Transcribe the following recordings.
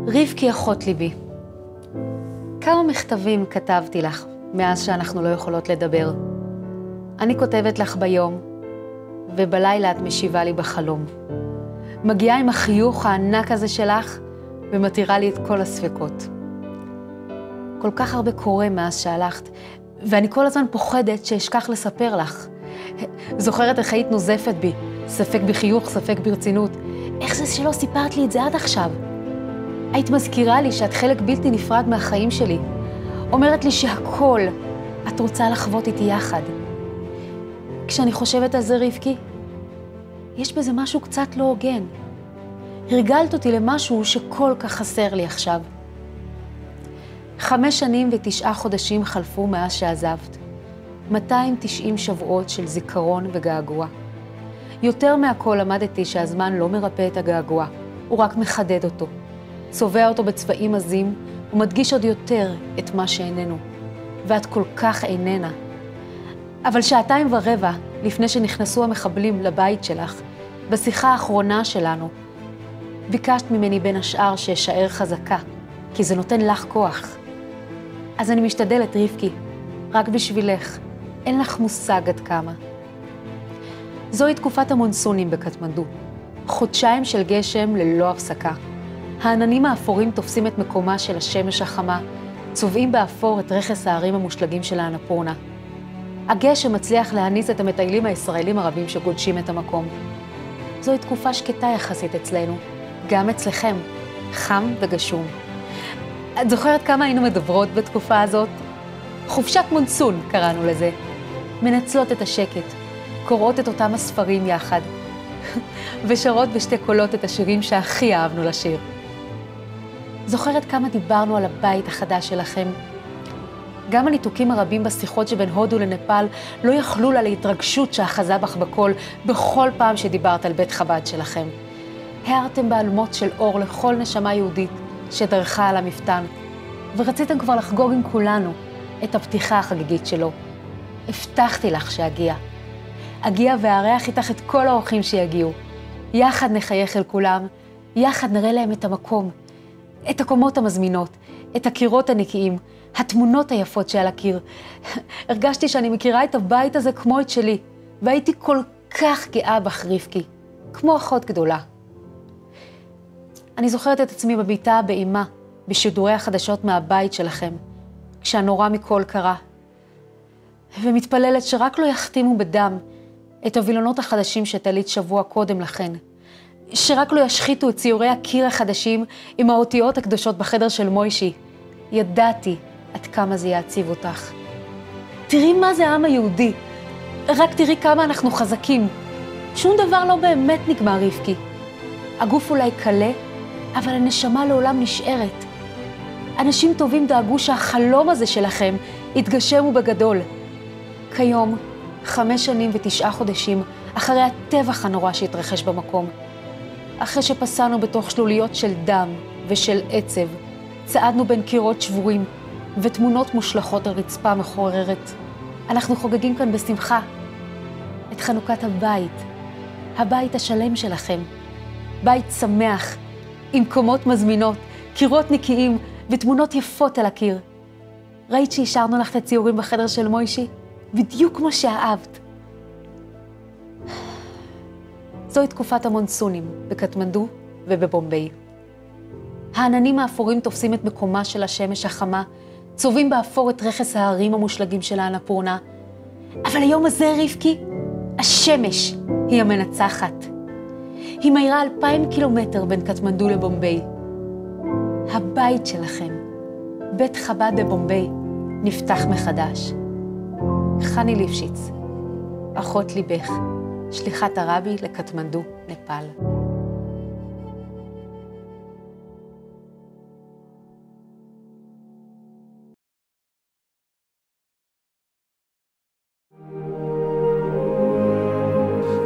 רבקי אחות ליבי, כמה מכתבים כתבתי לך מאז שאנחנו לא יכולות לדבר. אני כותבת לך ביום, ובלילה את משיבה לי בחלום. מגיעה עם החיוך הענק הזה שלך, ומתירה לי את כל הספקות. כל כך הרבה קורה מאז שהלכת, ואני כל הזמן פוחדת שאשכח לספר לך. זוכרת איך היית נוזפת בי, ספק בחיוך, ספק ברצינות. איך זה שלא סיפרת לי את זה עד עכשיו? היית מזכירה לי שאת חלק בלתי נפרד מהחיים שלי. אומרת לי שהכל את רוצה לחוות איתי יחד. כשאני חושבת על זה, רבקי, יש בזה משהו קצת לא הוגן. הרגלת אותי למשהו שכל כך חסר לי עכשיו. 5 שנים ו9 חודשים חלפו מאז שעזבת. 290 שבועות של זיכרון וגעגוע. יותר מהכל למדתי שהזמן לא מרפא את הגעגוע, הוא רק מחדד אותו. צובע אותו בצבעים עזים ומדגיש עוד יותר את מה שאיננו. ואת כל כך איננה. אבל 2.25 לפני שנכנסו המחבלים לבית שלך, בשיחה האחרונה שלנו, ביקשת ממני בין השאר שאשאר חזקה, כי זה נותן לך כוח. אז אני משתדלת, רבקי, רק בשבילך. אין לך מושג עד כמה. זוהי תקופת המונסונים בקטמנדו. חודשיים של גשם ללא הפסקה. העננים האפורים תופסים את מקומה של השמש החמה, צובעים באפור את רכס הערים המושלגים של האנפורנה. הגשם מצליח להניס את המטיילים הישראלים הרבים שגודשים את המקום. זוהי תקופה שקטה יחסית אצלנו, גם אצלכם, חם וגשום. את זוכרת כמה היינו מדברות בתקופה הזאת? חופשת מונסון קראנו לזה. מנצלות את השקט, קוראות את אותם הספרים יחד, ושרות בשתי קולות את השירים שהכי אהבנו לשיר. זוכרת כמה דיברנו על הבית החדש שלכם? גם הניתוקים הרבים בשיחות שבין הודו לנפאל לא יכלו לה להתרגשות שאחזה בך בקול בכל פעם שדיברת על בית חב"ד שלכם. הערתם באלמות של אור לכל נשמה יהודית שדרכה על המפתן, ורציתם כבר לחגוג עם כולנו את הפתיחה החגיגית שלו. הבטחתי לך שאגיע. אגיע ואארח איתך את כל האורחים שיגיעו. יחד נחייך אל כולם, יחד נראה להם את המקום, את הקומות המזמינות, את הקירות הנקיים, התמונות היפות שעל הקיר. הרגשתי שאני מכירה את הבית הזה כמו את שלי, והייתי כל כך גאה בך, רבקי, כמו אחות גדולה. אני זוכרת את עצמי בביתה באימה, בשידורי החדשות מהבית שלכם, כשהנורא מכל קרה, ומתפללת שרק לא יחתימו בדם את הווילונות החדשים שתלית שבוע קודם לכן, שרק לא ישחיתו את ציורי הקיר החדשים עם האותיות הקדושות בחדר של מוישי. ידעתי עד כמה זה יעציב אותך. תראי מה זה העם היהודי, רק תראי כמה אנחנו חזקים. שום דבר לא באמת נגמר, רבקי. הגוף אולי קלה, אבל הנשמה לעולם נשארת. אנשים טובים דאגו שהחלום הזה שלכם יתגשם ובגדול. כיום, 5 שנים ו9 חודשים אחרי הטבח הנורא שהתרחש במקום, אחרי שפסענו בתוך שלוליות של דם ושל עצב, צעדנו בין קירות שבורים ותמונות מושלכות על רצפה מחוררת, אנחנו חוגגים כאן בשמחה את חנוכת הבית, הבית השלם שלכם, בית שמח, עם קומות מזמינות, קירות נקיים ותמונות יפות על הקיר. ראית שהשארנו לך את הציורים בחדר של מוישי? בדיוק כמו שאהבת. זוהי תקופת המונסונים בקטמנדו ובבומביי. העננים האפורים תופסים את מקומה של השמש החמה, צובעים באפור את רכס הערים המושלגים של האנפורנה. אבל היום הזה, רבקי, השמש היא המנצחת. היא מהירה 2,000 קילומטר בין קטמנדו לבומביי. הבית שלכם, בית חב"ד בבומביי, נפתח מחדש. חני ליפשיץ, אחות ליבך, שליחת הרבי לקטמנדו, נפאל.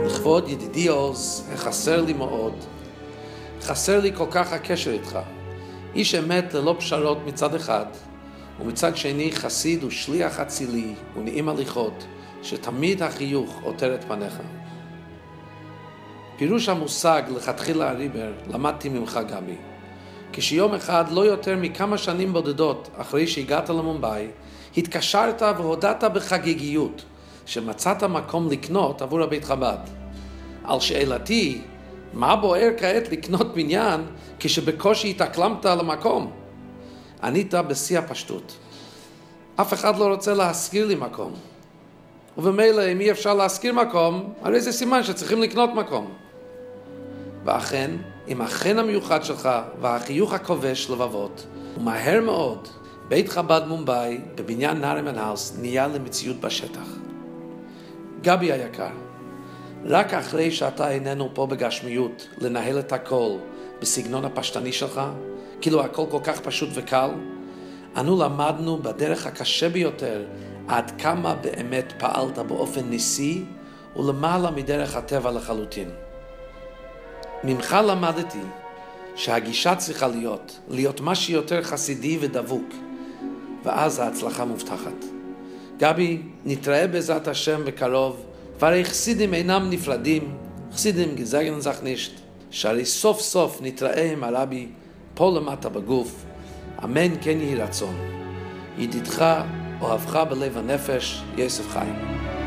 לכבוד ידידי עוז, חסר לי מאוד. חסר לי כל כך הקשר איתך. איש אמת ללא פשרות מצד אחד, ומצד שני חסיד ושליח אצילי ונעים הליכות, שתמיד החיוך עוטר את פניך. פירוש המושג לכתחילה הריבר למדתי ממך גבי, כשיום אחד, לא יותר מכמה שנים בודדות אחרי שהגעת למומבאי, התקשרת והודעת בחגיגיות שמצאת מקום לקנות עבור הבית חב"ד. על שאלתי, מה בוער כעת לקנות בניין כשבקושי התאקלמת על המקום? ענית בשיא הפשטות. אף אחד לא רוצה להשכיר לי מקום. ובמילא, אם אי אפשר להשכיר מקום, הרי זה סימן שצריכים לקנות מקום. ואכן, עם החן המיוחד שלך והחיוך הכובש לבבות, ומהר מאוד, בית חב"ד מומבאי בבניין נארימן האוס נהיה למציאות בשטח. גבי היקר, רק אחרי שאתה איננו פה בגשמיות לנהל את הכל בסגנון הפשטני שלך, כאילו הכל כל כך פשוט וקל, אנו למדנו בדרך הקשה ביותר עד כמה באמת פעלת באופן ניסי ולמעלה מדרך הטבע לחלוטין. ממך למדתי שהגישה צריכה להיות מה שיותר חסידי ודבוק, ואז ההצלחה מובטחת. גבי, נתראה בעזרת השם בקרוב, והרי חסידים אינם נפרדים, חסידים גזגן זך נישט, שהרי סוף סוף נתראה עם הרבי פה למטה בגוף, אמן כן יהי רצון. ידידך, אוהבך בלב הנפש, יוסף חיים.